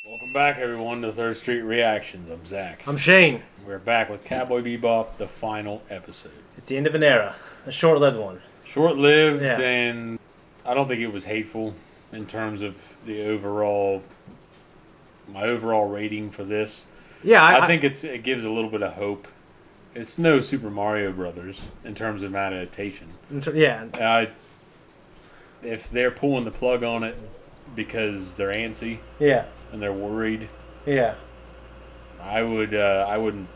Welcome back, everyone, to Third Street Reactions. I'm Zach. I'm Shane. We're back with Cowboy Bebop, the final episode. It's the end of an era, a short-lived one. Short-lived, Yeah. and I don't think it was hateful in terms of the my overall rating for this. Yeah, I think it gives a little bit of hope. It's no Super Mario Brothers in terms of adaptation. Yeah. If they're pulling the plug on it because they're antsy, Yeah. and they're worried, Yeah. I wouldn't.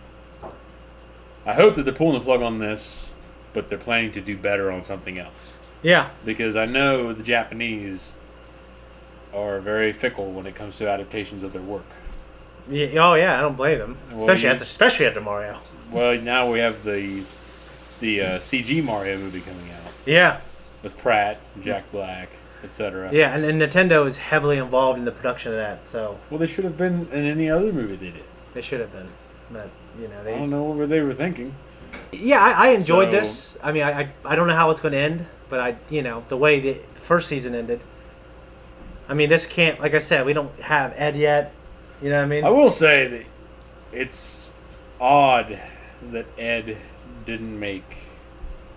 I hope that they're pulling the plug on this, but they're planning to do better on something else. Yeah. Because I know the Japanese are very fickle when it comes to adaptations of their work. Yeah. Oh yeah, I don't blame them. Well, Especially after Mario. Well, now we have the CG Mario movie coming out Yeah. with Pratt, Jack Black, etc. Yeah, and Nintendo is heavily involved in the production of that, so Well, they should have been in any other movie they did. they should have been. But I don't know what they were thinking. Yeah, I enjoyed this. I mean, I don't know how it's going to end, but the way the first season ended. I mean, this can't. Like I said, we don't have Ed yet. You know what I mean? I will say that it's odd that Ed didn't make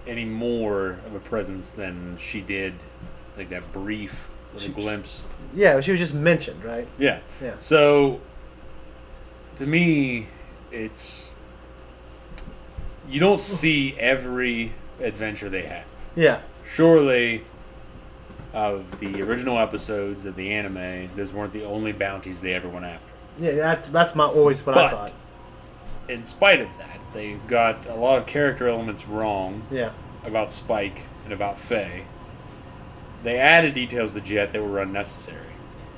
any more of a presence than she did, like that brief little glimpse. Yeah, she was just mentioned, right? Yeah. Yeah. So, to me, it's you don't see every adventure they have. Yeah. Surely, of the original episodes of the anime, those weren't the only bounties they ever went after. Yeah, that's always what I thought. In spite of that, they got a lot of character elements wrong. Yeah. About Spike and about Faye. They added details to Jet that were unnecessary.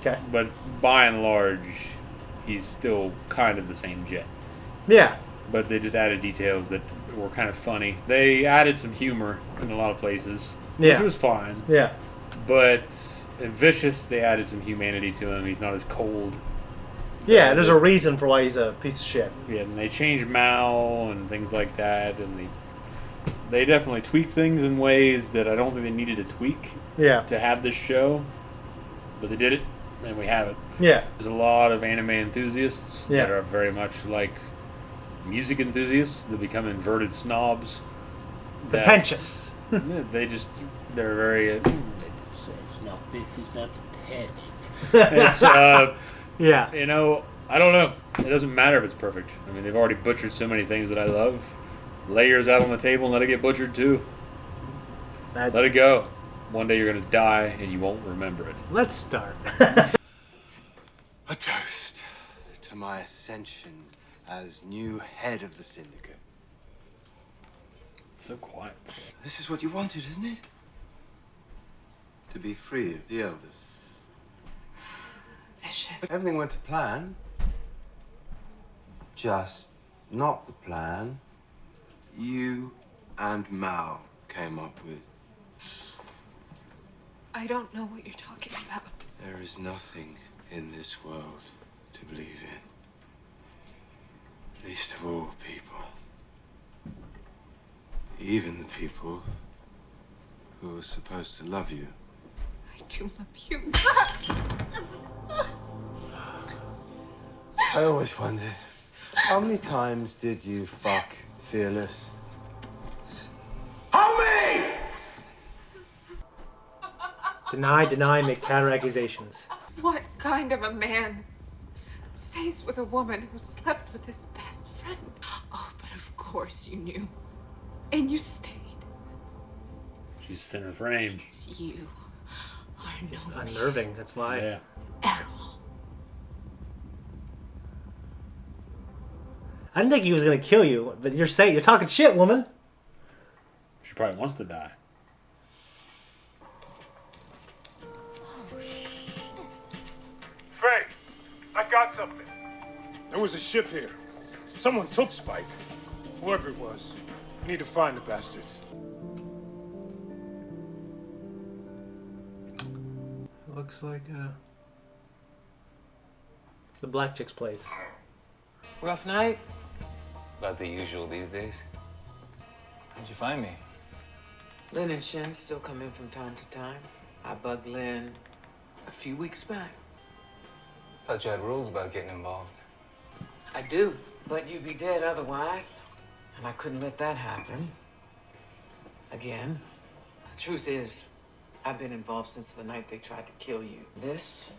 Okay. But by and large, he's still kind of the same Jet. Yeah. But they just added details that were kind of funny. They added some humor in a lot of places, which was fine. Yeah. But in Vicious, they added some humanity to him. He's not as cold. Yeah, there's a reason for why he's a piece of shit. Yeah, and they changed Mao and things like that, and they definitely tweaked things in ways that I don't think they needed to tweak to have this show. But they did it, and we have it. Yeah. There's a lot of anime enthusiasts that are very much like music enthusiasts. They become inverted snobs. Pretentious. They're very... this is not perfect. It's, yeah. You know, I don't know. It doesn't matter if it's perfect. I mean, they've already butchered so many things that I love. Lay yours out on the table and let it get butchered too. Let it go. One day you're going to die and you won't remember it. Let's start. A toast to my ascension as new head of the syndicate. So quiet. This is what you wanted, isn't it? To be free of the elders. Vicious. Everything went to plan. Just not the plan you and Mao came up with. I don't know what you're talking about. There is nothing in this world to believe in. Least of all people. Even the people who are supposed to love you. I do love you. I always wondered, how many times did you fuck Fearless? How many? Deny, make counter accusations. What kind of a man stays with a woman who slept with his best friend? Oh, but of course you knew. And you stayed. She's center frame. Because you are It's no unnerving, that's why. Yeah. at all. I didn't think he was gonna kill you, but you're talking shit, woman. She probably wants to die. Oh, shit. Faye, I got something. There was a ship here. Someone took Spike. Whoever it was. We need to find the bastards. Looks like the black chick's place. Rough night? About the usual these days. How'd you find me? Lynn and Shen still come in from time to time. I bugged Lynn a few weeks back. Thought you had rules about getting involved. I do, but you'd be dead otherwise. And I couldn't let that happen. Again. The truth is, I've been involved since the night they tried to kill you. This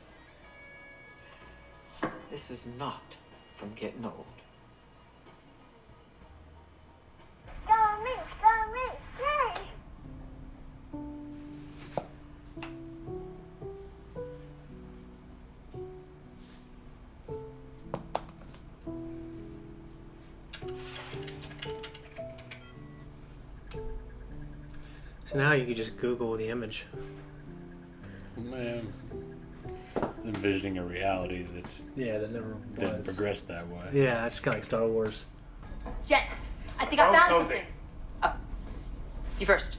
is not from getting old. Go me, yay! So now you can just Google the image. Man, I was envisioning a reality That never didn't was. progress that way. Yeah, it's kind of like Star Wars. Jet, I think I found something. Oh, you first.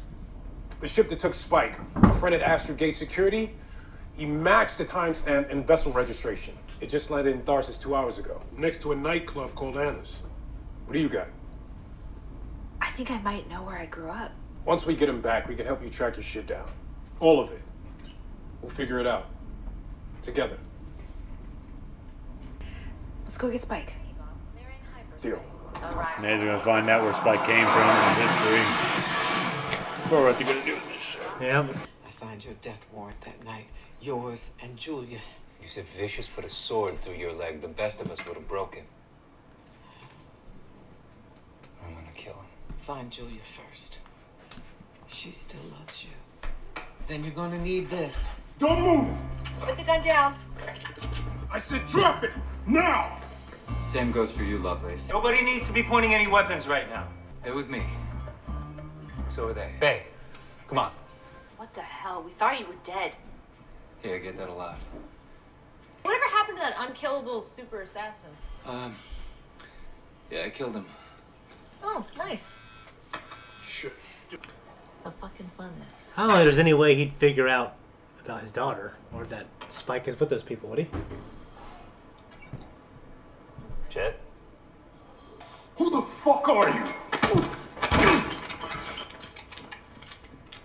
The ship that took Spike, a friend at Astro Gate Security, he matched the timestamp and vessel registration. It just landed in Tharsis 2 hours ago, next to a nightclub called Anna's. What do you got? I think I might know where I grew up. Once we get him back, we can help you track your shit down. All of it. We'll figure it out. Together. Let's go get Spike. Deal. And they're gonna find out where Spike came from in history. That's what we're going to do in this show. Yeah. I signed your death warrant that night. Yours and Julius. You said Vicious put a sword through your leg. The best of us would have broken. I'm gonna kill him. Find Julia first. She still loves you. Then you're gonna need this. Don't move! Put the gun down. I said drop it! Now! Same goes for you, Lovelace. Nobody needs to be pointing any weapons right now. They're with me. So are they. Bay, come on. What the hell? We thought you were dead. Yeah, I get that a lot. Whatever happened to that unkillable super assassin? Yeah, I killed him. Oh, nice. Shit. The fucking funness. I don't know if there's any way he'd figure out about his daughter or that Spike is with those people, would he? Jet? Who the fuck are you?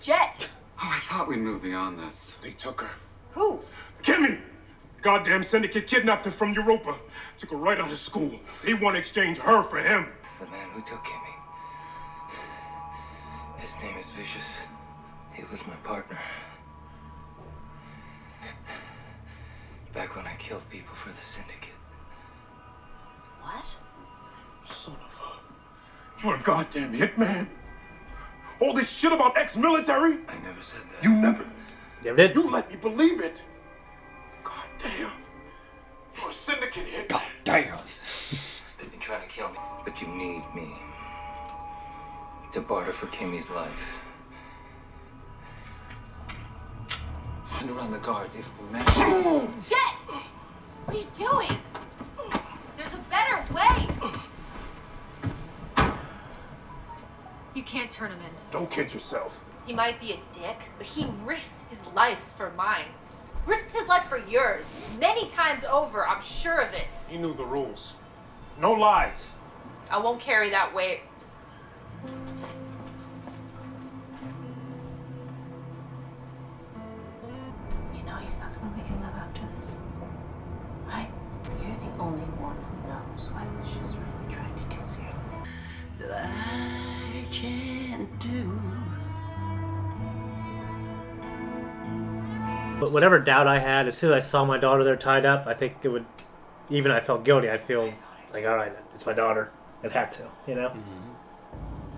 Jet! Oh, I thought we'd move beyond this. They took her. Who? Kimmy! Goddamn syndicate kidnapped her from Europa. Took her right out of school. They want to exchange her for him. It's the man who took Kimmy. His name is Vicious. He was my partner. Back when I killed people for the syndicate. What? Son of a... You're a goddamn hitman. All this shit about ex-military? I never said that. You never... Never did. You let me believe it. Goddamn. You're a syndicate hitman. Damn. They've been trying to kill me, but you need me to barter for Kimmy's life. And around the guards, if we manage. Jet! What are you doing? There's a better way! You can't turn him in. Don't kid yourself. He might be a dick, but he risked his life for mine. Risked his life for yours. Many times over, I'm sure of it. He knew the rules. No lies. I won't carry that weight. You know he's not gonna let you live after this, right? You're the only one who knows why Vicious really tried to kill Fearless. I can't do. But whatever doubt I had, as soon as I saw my daughter there tied up, I think it would, even if I felt guilty, I'd feel like, all right, it's my daughter. It had to, you know?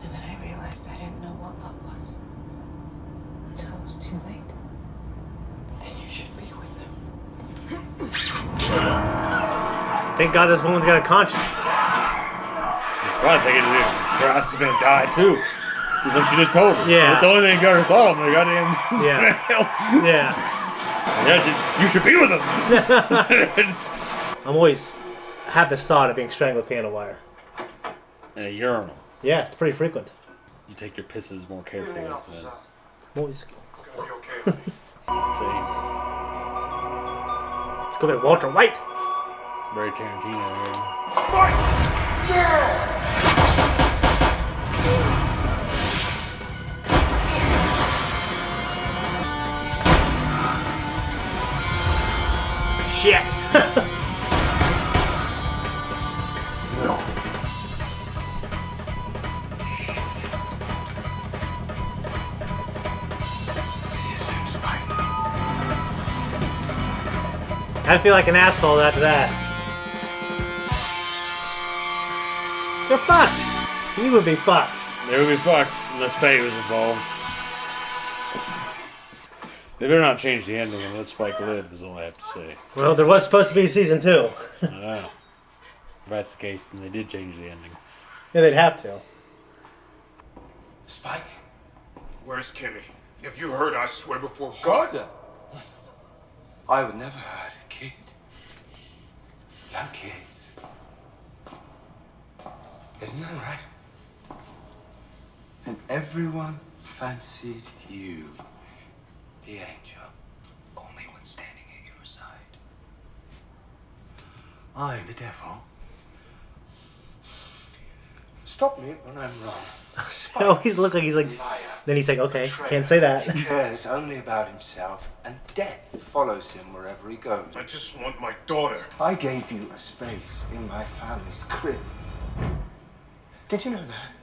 And then I realized I didn't know what love was until it was too late. Then you should be with them. Thank God this woman's got a conscience. Well, I think her ass is gonna die too. That's what she just told me. Yeah. That's the only thing that got her thought of the goddamn. Yeah. Yeah. Yeah, you should be with him. I'm always have this thought of being strangled with piano wire. In a urinal. Yeah, it's pretty frequent. You take your pisses more carefully. I'm always. It's gonna be okay. Let's go get Walter White. Very Tarantino here. Fight! Yeah! Shit. No. See you soon, Spike. I feel like an asshole after that. They're fucked. You would be fucked. They would be fucked unless Faye was involved. They better not change the ending and let Spike live, is all I have to say. Well, there was supposed to be season 2. I know. If that's the case, then they did change the ending. Yeah, they'd have to. Spike? Where's Kimmy? If you heard, I swear before God. Father! I would never hurt a kid. No kids. Isn't that right? And everyone fancied you, the angel. Only when standing at your side. I'm the devil. Stop me when I'm wrong. Oh, he's looking. He's like. Then he's like, okay, can't say that. He cares only about himself, and death follows him wherever he goes. I just want my daughter. I gave you a space in my family's crypt. Did you know that?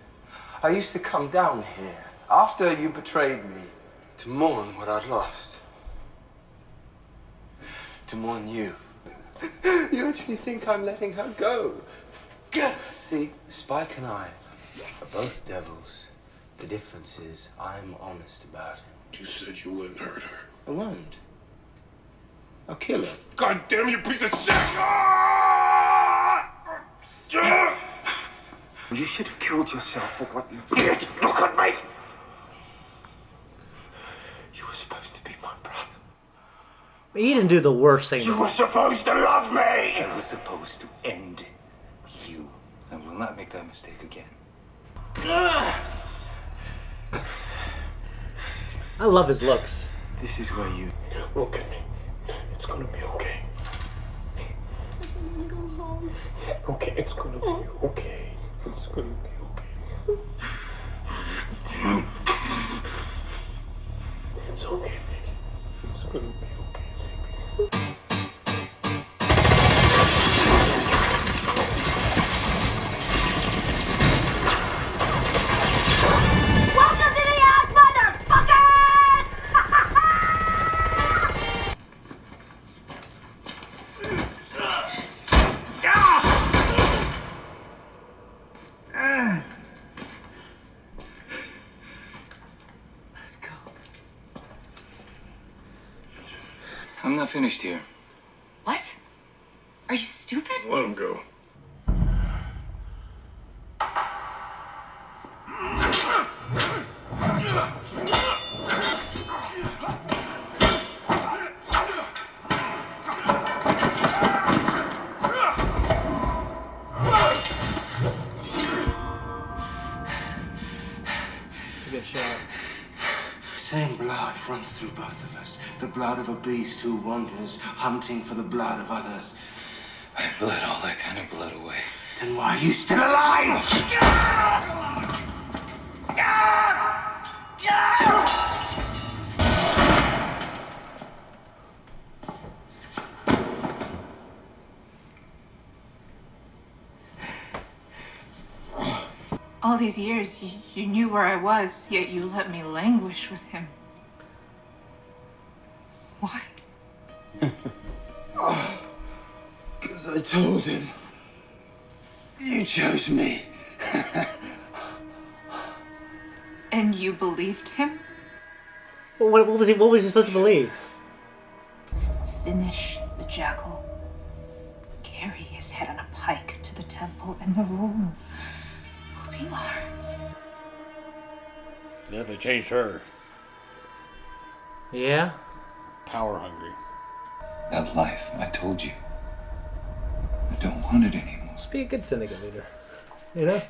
I used to come down here after you betrayed me to mourn what I'd lost. To mourn you. You actually think I'm letting her go? See, Spike and I are both devils. The difference is I'm honest about him. You said you wouldn't hurt her. I won't. I'll kill her. God damn you, piece of shit! You should have killed yourself for what you did. Look at me! You were supposed to be my brother. He didn't do the worst thing. You were supposed to love me! I was supposed to end you. I will not make that mistake again. I love his looks. This is where you... Look at me. It's gonna be okay. I want to go home. Okay, it's gonna be okay. It's gonna be okay. It's okay, baby. It's gonna be okay, baby. Welcome to the house, motherfuckers! Let's go. I'm not finished here. What? Are you stupid? Let him go. It's a good shot. Same blood runs through both of us. The blood of a beast who wanders, hunting for the blood of others. I bled all that kind of blood away. Then why are you still alive? All these years, you knew where I was, yet you let me languish with him. Why? Because I told him. You chose me. And you believed him? Well, what was he? What was he supposed to believe? Finish the jackal. Carry his head on a pike to the temple, and the room will be ours. Yeah, they changed her. Yeah. Power hungry. That life, I told you. I don't want it anymore. Just be a good syndicate leader. You know?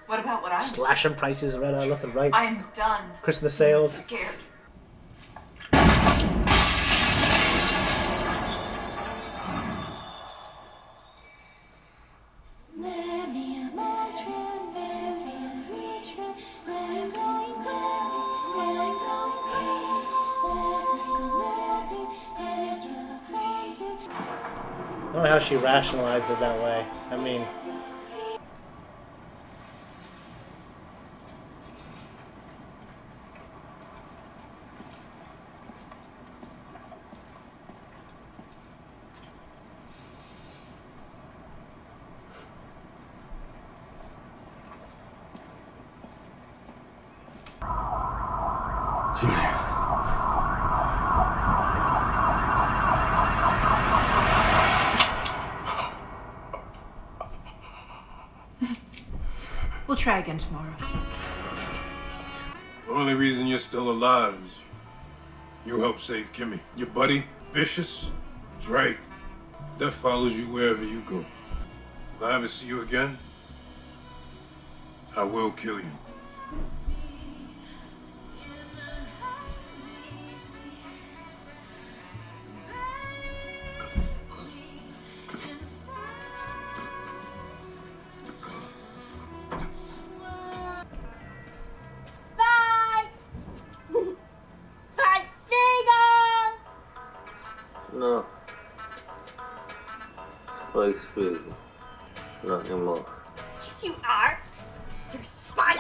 What about what I'm Slashing prices right out left and right. I'm done. Christmas sales. Scared. don't know how she rationalized it that way. I mean... We'll try again tomorrow. The only reason you're still alive is you helped save Kimmy. Your buddy, Vicious, is right. Death follows you wherever you go. If I ever see you again, I will kill you. Spike! Spike Spiegel! No. Spike Spiegel. Not anymore. Yes, you are. You're Spike!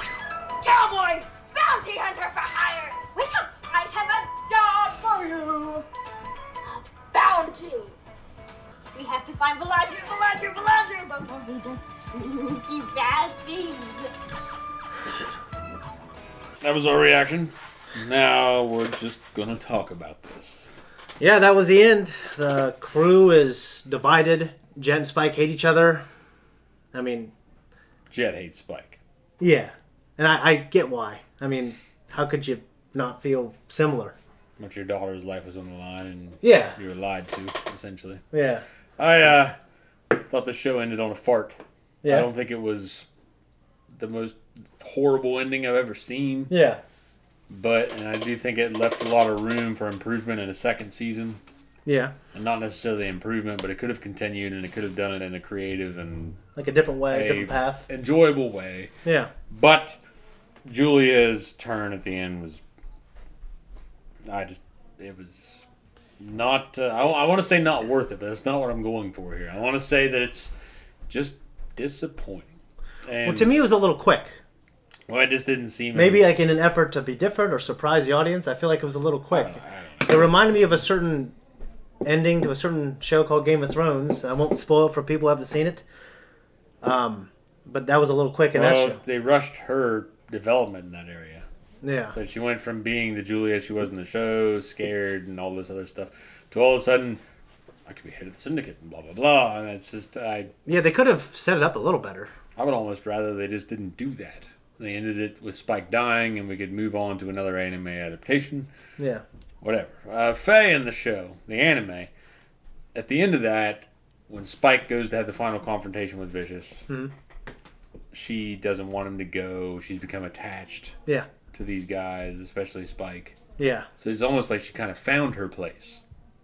Cowboy! Bounty hunter for hire! Wake up! I have a job for you! Bounty! We have to find Bellagio, but only does spooky bad things. That was our reaction. Now we're just gonna talk about this. Yeah, that was the end. The crew is divided. Jet and Spike hate each other. I mean... Jet hates Spike. Yeah. And I get why. I mean, how could you not feel similar? But your daughter's life was on the line and Yeah. you were lied to, essentially. Yeah. I thought the show ended on a fart. Yeah. I don't think it was the most horrible ending I've ever seen. Yeah. And I do think it left a lot of room for improvement in a second season. Yeah. And not necessarily improvement, but it could have continued and it could have done it in a creative and... Like a different way, a different path. Enjoyable way. Yeah. But Julia's turn at the end was... It was not... I want to say not worth it, but that's not what I'm going for here. I want to say that it's just disappointing. And, Well, to me, it was a little quick. Well, it just didn't seem... Maybe like in an effort to be different or surprise the audience. I feel like it was a little quick. It reminded me of a certain ending to a certain show called Game of Thrones. I won't spoil it for people who haven't seen it. But that was a little quick in that show. They rushed her development in that area. Yeah. So she went from being the Julia she was in the show, scared and all this other stuff, to all of a sudden, I could be head of the syndicate and blah, blah, blah. And it's just, Yeah, they could have set it up a little better. I would almost rather they just didn't do that. They ended it with Spike dying and we could move on to another anime adaptation. Yeah. Whatever. Faye in the show, the anime, at the end of that, when Spike goes to have the final confrontation with Vicious, she doesn't want him to go. She's become attached to these guys, especially Spike. Yeah. So it's almost like she kind of found her place.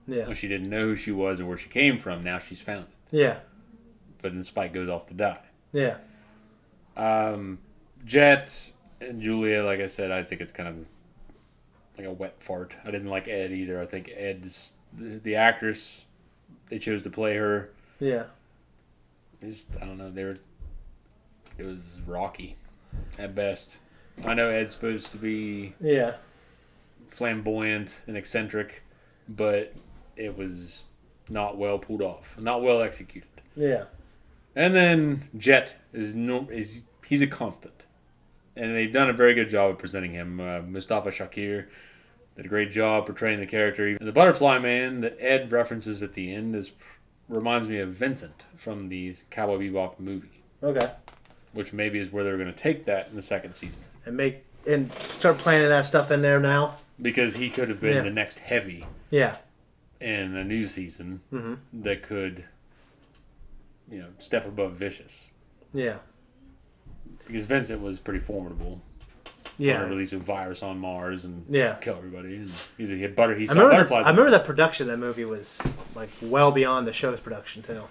Yeah. When she didn't know who she was or where she came from, now she's found it. Yeah. But then Spike goes off to die. Yeah. Jet and Julia, like I said, I think it's kind of like a wet fart. I didn't like Ed either. I think Ed's the actress they chose to play her. Yeah. I don't know. It was rocky at best. I know Ed's supposed to be flamboyant and eccentric, but it was not well pulled off, not well executed. Yeah. And then Jet he's a constant, and they've done a very good job of presenting him. Mustafa Shakir did a great job portraying the character. And the Butterfly Man that Ed references at the end reminds me of Vincent from the Cowboy Bebop movie. Okay. Which maybe is where they're going to take that in the second season. And start planning that stuff in there now. Because he could have been the next heavy. Yeah. In a new season that could, step above Vicious. Yeah. Because Vincent was pretty formidable. Yeah. To release a virus on Mars and kill everybody. And he saw butterflies. I remember that production of that movie was like well beyond the show's production too.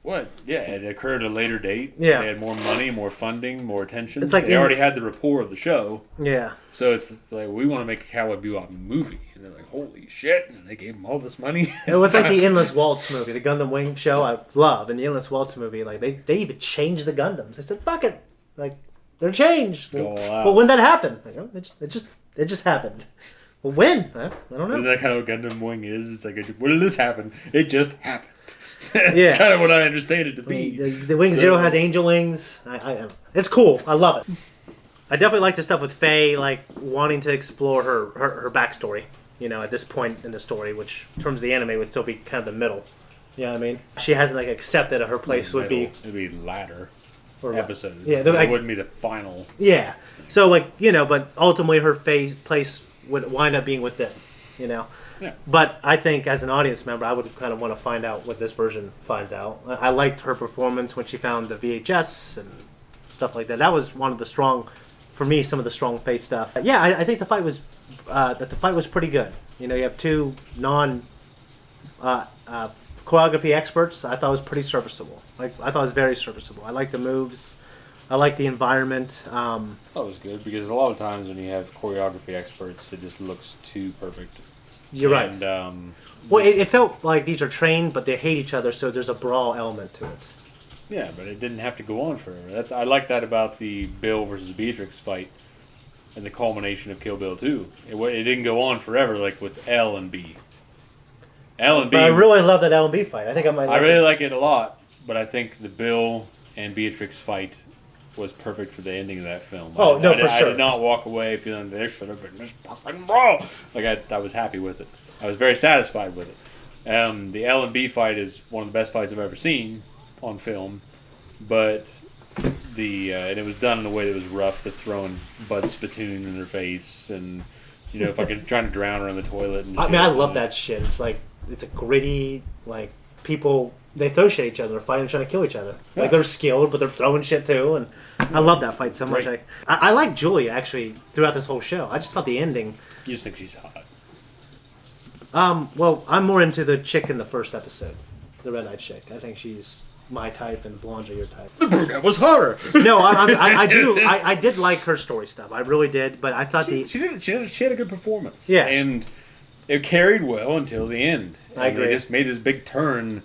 What? Yeah, it occurred at a later date. Yeah. They had more money, more funding, more attention. It's like they already had the rapport of the show. Yeah. So it's like, we want to make a Cowboy Bebop movie. And they're like, holy shit. And they gave them all this money. It was like the Endless Waltz movie, the Gundam Wing show I love. And the Endless Waltz movie, like they even changed the Gundams. They said, fuck it. Like, they're changed. But when that happened? Like, oh, it just happened. Well, when? I don't know. Isn't that kind of what Gundam Wing is? It's like, when did this happen? It just happened. Yeah, kind of what I understand it to be. The Wing Zero has angel wings. It's cool. I love it. I definitely like the stuff with Faye, like wanting to explore her backstory. You know, at this point in the story, which in terms of the anime would still be kind of the middle. You know what I mean? She hasn't like accepted that her place would be. It'd be latter episodes. Yeah, it wouldn't be the final. Yeah. So like but ultimately her place would wind up being with them. You know. Yeah. But I think as an audience member, I would kind of want to find out what this version finds out. I liked her performance when she found the VHS and stuff like that. That was one of the strong, for me, some of the strong face stuff. Yeah, I think the fight was pretty good. You know, you have two choreography experts. I thought it was pretty serviceable. Like I thought it was very serviceable. I like the moves. I like the environment. That was good because a lot of times when you have choreography experts, it just looks too perfect. You're right. And, well, it felt like these are trained, but they hate each other, so there's a brawl element to it. Yeah, but it didn't have to go on forever. I like that about the Bill versus Beatrix fight and the culmination of Kill Bill 2. It didn't go on forever like with L and B. L and B. But I really love that L and B fight. I think I might. I really like it a lot, but I think the Bill and Beatrix fight was perfect for the ending of that film. Oh, for sure. I did not walk away feeling there should have been this fucking brawl. Like I was happy with it. I was very satisfied with it. The L and B fight is one of the best fights I've ever seen on film, but and it was done in a way that was rough. The throwing Bud spittoon in her face, and fucking trying to drown her in the toilet. And I mean, I love that shit. It's like it's a gritty like people. They throw shit at each other, they're fighting, trying to kill each other. Like they're skilled, but they're throwing shit too. And I love that fight so much. I like Julie actually throughout this whole show. I just thought the ending. You just think she's hot. Well, I'm more into the chick in the first episode, the red-eyed chick. I think she's my type, and blondes are your type. The brunette was hotter. No, I do. I did like her story stuff. I really did. But I thought she had a good performance. Yeah, and it carried well until the end. I agree. They just made this big turn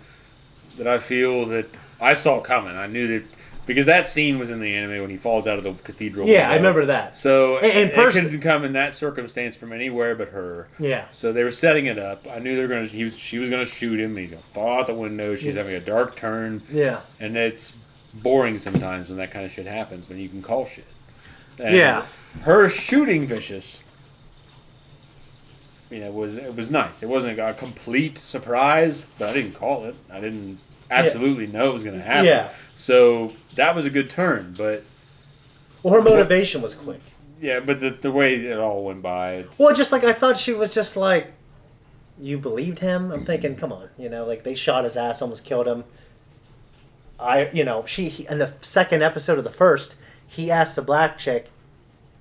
that I feel that I saw coming. I knew that because that scene was in the anime when he falls out of the cathedral. Yeah, window. I remember that. So it couldn't come in that circumstance from anywhere but her. Yeah. So they were setting it up. I knew they were going to. She was going to shoot him. He's going to fall out the window. She's having a dark turn. Yeah. And it's boring sometimes when that kind of shit happens when you can call shit. And yeah. Her shooting Vicious. It was nice. It wasn't a complete surprise, but I didn't call it. I didn't absolutely know it was going to happen. Yeah. So that was a good turn, but her motivation was quick. Yeah, but the way it all went by. Well, just like I thought she was just like, you believed him. I'm thinking, come on, like they shot his ass, almost killed him. She in the second episode of the first, he asked the black chick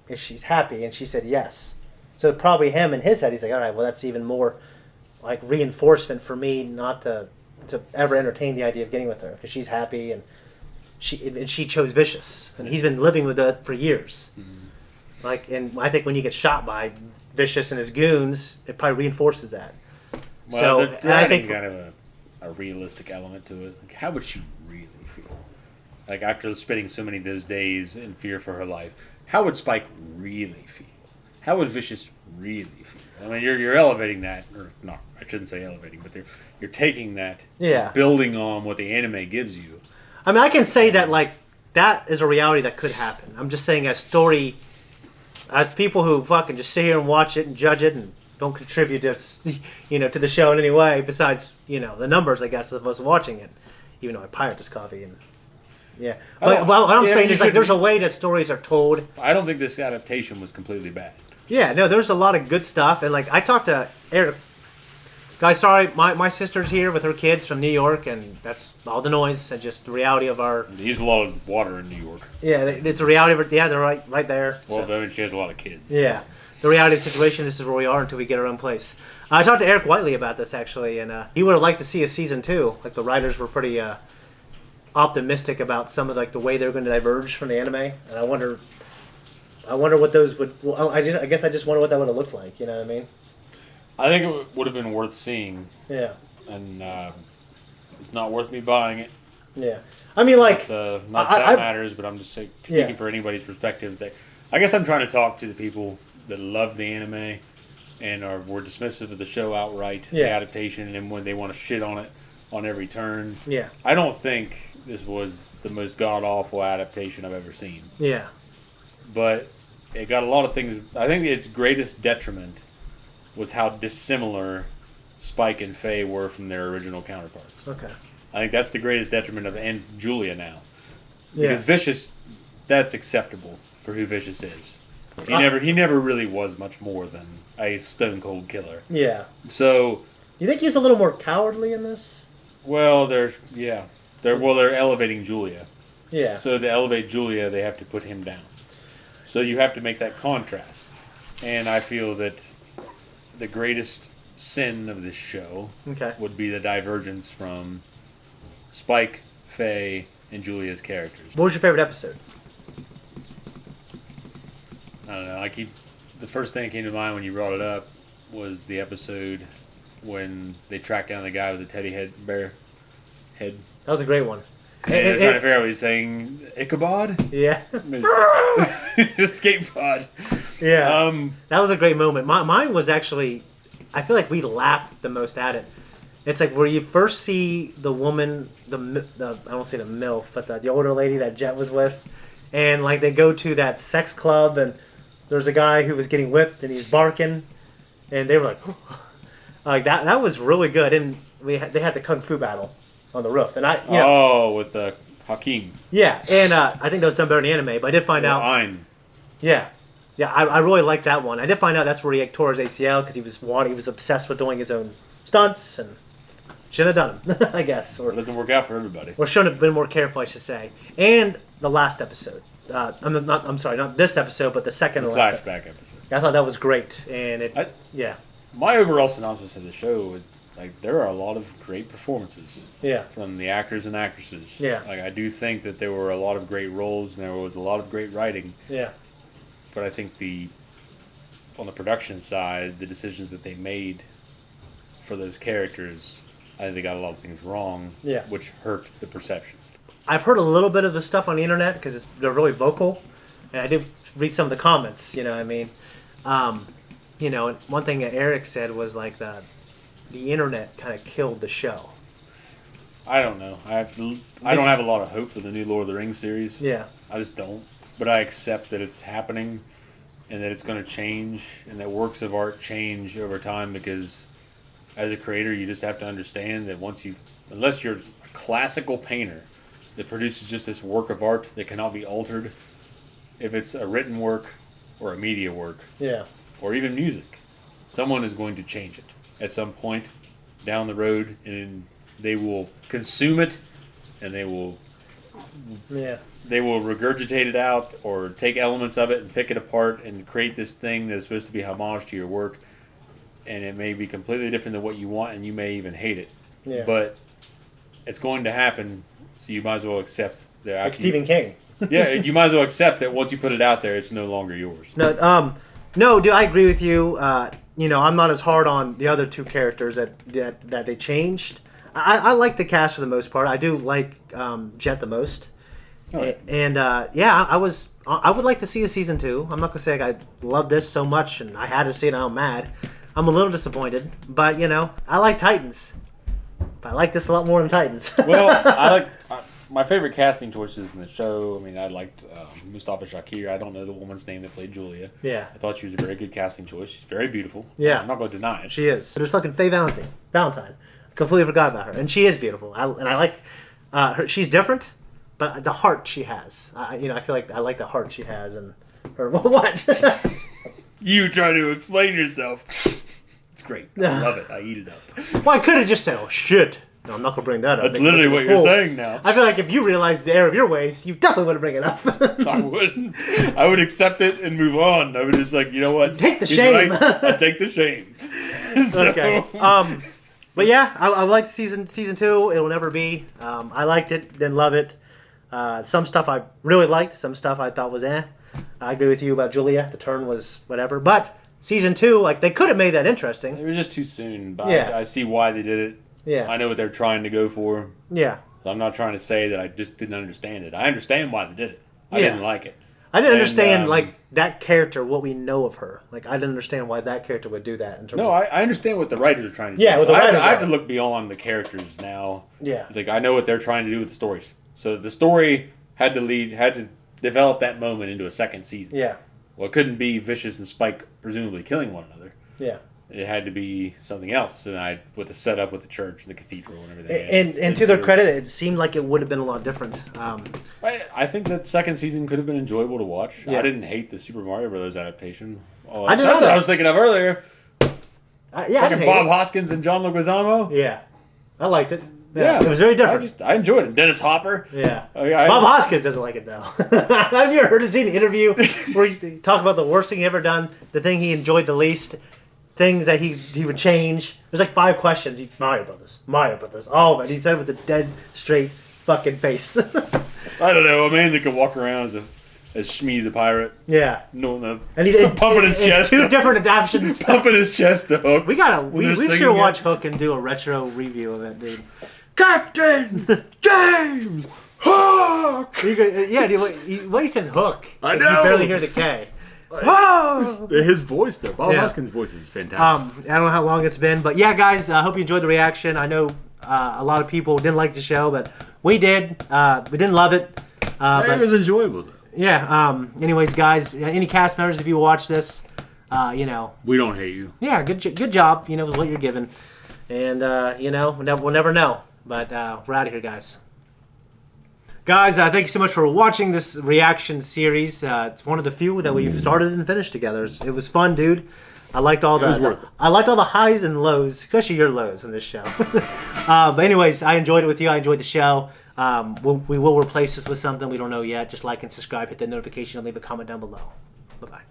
if she's happy, and she said yes. So probably him in his head, he's like, all right, well, that's even more like reinforcement for me not to ever entertain the idea of getting with her because she's happy and she chose Vicious, and he's been living with it for years. Mm-hmm. And I think when you get shot by Vicious and his goons, it probably reinforces that. Well, so I think kind of a realistic element to it. Like, how would she really feel? Like after spending so many of those days in fear for her life, how would Spike really feel? How would Vicious really feel? I mean, you're elevating that, or not? I shouldn't say elevating, but you're taking that, building on what the anime gives you. I mean, I can say that that is a reality that could happen. I'm just saying, as people who fucking just sit here and watch it and judge it and don't contribute to to the show in any way besides the numbers, I guess, of us watching it. Even though I pirate this coffee and. Yeah, but what I'm saying is there's a way that stories are told. I don't think this adaptation was completely bad. Yeah, no, there's a lot of good stuff, and I talked to Eric. Guys, sorry, my sister's here with her kids from New York, and that's all the noise and just the reality of our. They use a lot of water in New York. Yeah, it's a reality of it. Yeah, they're right there. Well, I mean, she has a lot of kids. Yeah, the reality of the situation. This is where we are until we get our own place. I talked to Eric Whiteley about this actually, and he would have liked to see a season 2. Like the writers were pretty. optimistic about some of like the way they're going to diverge from the anime, and I wonder what those would. Well, I guess I just wonder what that would have looked like. You know what I mean? I think it would have been worth seeing. Yeah. And it's not worth me buying it. Yeah. I mean, like, not that matters, but I'm just speaking for anybody's perspective. I guess I'm trying to talk to the people that love the anime and were dismissive of the show outright, the adaptation, and when they want to shit on it on every turn. Yeah. I don't think this was the most god-awful adaptation I've ever seen. Yeah. But it got a lot of things. I think its greatest detriment was how dissimilar Spike and Faye were from their original counterparts. Okay. I think that's the greatest detriment and Julia now. Yeah. Because Vicious, that's acceptable for who Vicious is. He never really was much more than a stone cold killer. Yeah. So you think he's a little more cowardly in this? Well, they're elevating Julia. Yeah. So to elevate Julia, they have to put him down. So you have to make that contrast. And I feel that the greatest sin of this show would be the divergence from Spike, Faye, and Julia's characters. What was your favorite episode? I don't know. The first thing that came to mind when you brought it up was the episode when they tracked down the guy with the teddy bear head. That was a great one. And they're trying to figure out what he's saying. Ichabod? Yeah. Escape pod. Yeah. That was a great moment. Mine was actually, I feel like we laughed the most at it. It's like where you first see the woman, the I don't say the MILF, but the older lady that Jet was with. And like they go to that sex club and there's a guy who was getting whipped and he was barking. And they were like that was really good. And they had the kung fu battle on the roof. And with Hakeem. Yeah, and I think that was done better in the anime, but I did find out. Yeah. Yeah, I really liked that one. I did find out that's where he tore his ACL because he was obsessed with doing his own stunts and shouldn't have done them, I guess. Or it doesn't work out for everybody. Or shouldn't have been more careful, I should say. And the last episode. I'm sorry, not this episode, but the second the last flashback episode. I thought that was great, and my overall synopsis of the show is there are a lot of great performances. Yeah. From the actors and actresses. Yeah. I do think that there were a lot of great roles and there was a lot of great writing. Yeah. But I think on the production side, the decisions that they made for those characters, I think they got a lot of things wrong. Yeah. Which hurt the perception. I've heard a little bit of the stuff on the internet because they're really vocal, and I did read some of the comments. You know what I mean? And one thing that Eric said was like the internet kind of killed the show. I don't know. I don't have a lot of hope for the new Lord of the Rings series. Yeah. I just don't. But I accept that it's happening and that it's going to change and that works of art change over time because as a creator, you just have to understand that unless you're a classical painter that produces just this work of art that cannot be altered, if it's a written work or a media work, or even music, someone is going to change it at some point down the road, and they will consume it, and they will regurgitate it out or take elements of it and pick it apart and create this thing that is supposed to be homage to your work, and it may be completely different than what you want, and you may even hate it. Yeah. But it's going to happen, so you might as well accept that. Like Stephen King. Yeah, you might as well accept that once you put it out there, it's no longer yours. No, dude, I agree with you. I'm not as hard on the other two characters that they changed. I like the cast for the most part. I do like Jet the most. Right. And I would like to see a season 2. I'm not gonna say I love this so much and I had to see it. I'm mad. I'm a little disappointed, but I like Titans. But I like this a lot more than Titans. Well, my favorite casting choices in the show. I mean, I liked Mustafa Shakir. I don't know the woman's name that played Julia. Yeah. I thought she was a very good casting choice. She's very beautiful. Yeah. I'm not going to deny it. She is. There's fucking Faye Valentine. Completely forgot about her, and she is beautiful. I like her. She's different, but the heart she has. I feel like I like the heart she has, and her what? You try to explain yourself. It's great. I love it. I eat it up. Well, I could have just said, "Oh shit." No, I'm not gonna bring that up. That's literally what you're saying now. I feel like if you realized the error of your ways, you definitely wouldn't bring it up. I wouldn't. I would accept it and move on. I would just you know what? Take the shame. Right. I take the shame. Okay. But yeah, I liked season 2. It will never be. I liked it, didn't love it. Some stuff I really liked, some stuff I thought was eh. I agree with you about Julia. The turn was whatever. But season 2, like, they could have made that interesting. It was just too soon. But Yeah. I see why they did it. Yeah. I know what they're trying to go for. Yeah. So I'm not trying to say that I just didn't understand it. I understand why they did it. I Yeah. didn't like it. I didn't understand, like, that character, what we know of her. Like, I didn't understand why that character would do that. In terms No, of... I understand what the writers are trying to do. Yeah, what the So writers I have are. to look beyond the characters now. Yeah. It's like I know what they're trying to do with the stories. So the story had to develop that moment into a second season. Yeah. Well, it couldn't be Vicious and Spike presumably killing one another. Yeah. It had to be something else. And with the setup with the church and the cathedral and everything. And to their credit, it seemed like it would have been a lot different. I think that second season could have been enjoyable to watch. Yeah. I didn't hate the Super Mario Brothers adaptation. Oh, I didn't that's know what that. I was thinking of earlier. Yeah, I didn't Fucking hate Bob it. Hoskins and John Leguizamo. Yeah. I liked it. Yeah, It was very different. I enjoyed it. Dennis Hopper. Yeah. I Bob Hoskins doesn't like it, though. Have you ever heard his interview where he talked about the worst thing he ever done, the thing he enjoyed the least, things that he would change? There's like 5 questions. He's Mario Brothers, all of it. He said it with a dead straight fucking face. I don't know. A man that could walk around as Shmee the pirate. Yeah. No, And he pumping his chest. 2 different adaptions. Pumping his chest to Hook. We should watch Hook and do a retro review of it, dude. Captain James Hook. He says Hook. I You know. barely hear the K. His voice, though. Bob Yeah. Hoskins' voice is fantastic. I don't know how long it's been, but yeah, guys, I hope you enjoyed the reaction. I know a lot of people didn't like the show, but we did. We didn't love it. But it was enjoyable, though. Yeah. Anyways, guys, any cast members, if you watch this, we don't hate you. Yeah, good job. With what you're given, and we'll never know. But we're out of here, guys. Guys, thank you so much for watching this reaction series. It's one of the few that we've started and finished together. It was fun, dude. I liked all I liked all the highs and lows, especially your lows in this show. But anyways, I enjoyed it with you. I enjoyed the show. We will replace this with something we don't know yet. Just like and subscribe, hit the notification, and leave a comment down below. Bye-bye.